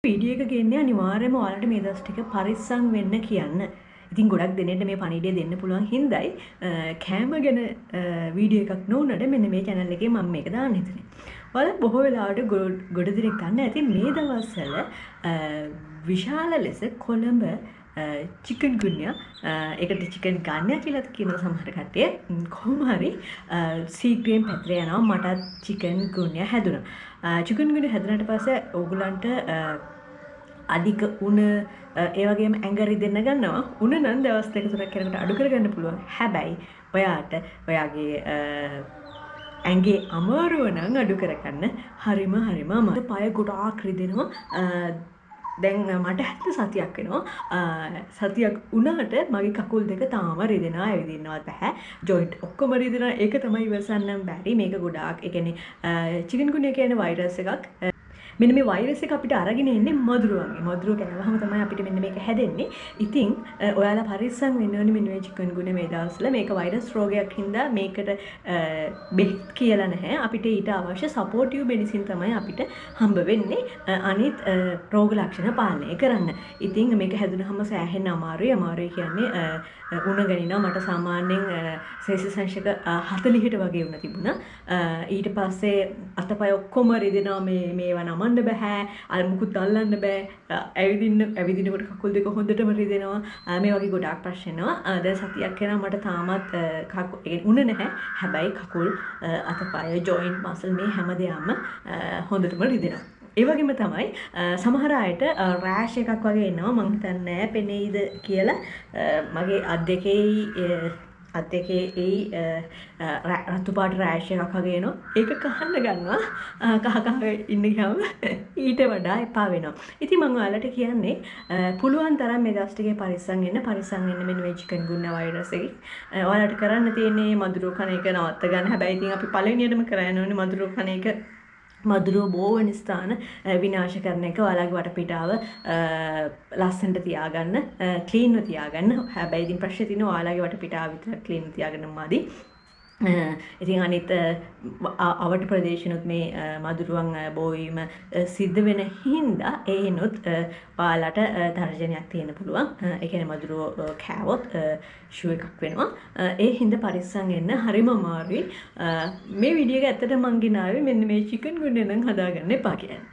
Video එක ගේන්නේ අනිවාර්යයෙන්ම ඔයාලට මේ දවස් ටික පරිස්සම් වෙන්න කියන්න. ඉතින් ගොඩක් දෙනෙක්ට මේ පණිවිඩය දෙන්න පුළුවන් හින්දායි කෑම ගැන වීඩියෝ එකක් නොවුනට මෙන්න මේ channel එකේ මම මේක දාන්න හිතුනේ. ඔයාලා බොහෝ වෙලාවට ගොඩ දෙනෙක් දන්නේ නැති මේ දවස්වල විශාල ලෙස කොළඹ චිකන් ගුන්යා ඒකට චිකන් ගන්නවා කියලා කියන සමහර කට්ටිය කොහොම හරි සීක්‍රේම් පැත්තට යනවා මටත් චිකන් ගුන්යා හැදුනා. චිකන් ගුන්යා හැදුනට පස්සේ ඕගොල්ලන්ට අධික උණ ඒ වගේම ඇඟරි දෙන්න ගන්නවා. උණ නම් දවස් දෙක තුනක් යනකොට අඩු කරගන්න පුළුවන්. හැබැයි ඔයාට ඔයාගේ ඇඟේ අමාරුව නම් අඩු කරගන්න හරිම අමාරුයි. පය ගොඩාක් රිදෙනවා. දැන් මට 70 සතියක් වෙනවා. සතියක් වුණාට මගේ කකුල් දෙක තාම රිදෙනවා. ඇවිදින්නවත් බෑ. ජොයින්ට් ඔක්කොම රිදෙනවා. ඒක තමයි ඉවසන්න බැරි. මේක ගොඩාක් ඒ කියන්නේ චිකන් ගුන්යා කියන වෛරස් එකක්. මෙන්න මේ වෛරස් එක අපිට අරගෙන එන්නේ මදුරුවන්ගේ. මදුරුව කෑවහම තමයි අපිට මෙන්න මේක හැදෙන්නේ. ඉතින් ඔයාලා පරිස්සම් වෙන්න ඕනේ මෙන්න මේ චිකන් ගුන්යා මේ දවස්වල. මේක වෛරස් රෝගයක් හින්දා මේකට බෙහෙත් කියලා නැහැ. අපිට ඊට අවශ්‍ය සපෝටිව් මෙඩිසින් තමයි අපිට හම්බ වෙන්නේ. අනිත් රෝග ලක්ෂණ පාලනය කරන්න. ඉතින් මේක හැදුනහම සෑහෙන්න අමාරුයි. අමාරුයි කියන්නේ උණ ගනිනවා. මට සාමාන්‍යයෙන් සෙල්සියස් අංශක 40ට වගේ උණ තිබුණා. ඊට පස්සේ අතපය ඔක්කොම රිදෙනවා. මේවා නමන්න බෑ. අල්මුකුත් අල්ලන්න බෑ. ඇවිදිනකොට කකුල් දෙක හොඳටම රිදෙනවා. මේ වගේ ගොඩාක් ප්‍රශ්න එනවා. දැන් සතියක් යනවා මට තාමත් උණ නැහැ. හැබැයි කකුල් අතපය ජොයින්ට් මසල් මේ හැමදේම හොඳටම රිදෙනවා. ඒ වගේම තමයි සමහර අයට රෑෂ් එකක් වගේ එනවා. මං හිතන්නේ නෑ පෙනෙයිද කියලා. මගේ අත් දෙකේ රතු පාට රෑෂ් එකක් වගේ එනවා. ඒක කහන්න ගන්නවා. කහ ඉන්න ගියාම ඊට වඩා එපා වෙනවා. ඉතින් මම ඔයාලට කියන්නේ පුළුවන් තරම් මේ දවස් ටිකේ පරිස්සම් වෙන්න මෙන්න මේ චිකන් ගුන්යා වෛරස් එකේ. ඔයාලට කරන්න තියෙන්නේ මදුරුව කන එක නවත්ත ගන්න. හැබැයි ඉතින් අපි පළවෙනියටම කරන්න ඕනේ මදුරුව කන එක මදුරුව බෝවන ස්ථාන විනාශ කරන එක. ඔයාලගේ වටපිටාව ලස්සනට තියාගන්න, ක්ලීන්ව තියාගන්න. හැබැයි ඉතින් ප්‍රශ්නේ තියෙනවා ඔයාලගේ වටපිටාව විතර ක්ලීන්ව තියාගන්න මදි. ඉතින් අනිත් අවට ප්‍රදේශනුත් මේ මදුරුවන් බෝවීම සිද්ධ වෙන හින්දා ඒනොත් ඔයාලට තර්ජනයක් තියෙන්න පුළුවන්. ඒ කියන්නේ මදුරුව කෑවොත් ෂූ එකක් වෙනවා. ඒ හින්දා පරිස්සම් වෙන්න හරිම අමාරුයි. මේ වීඩියෝ එක ඇත්තට මං ගෙනාවේ මෙන්න මේ චිකන් ගුන්යා නම් හදාගන්න එපා කියන්නේ.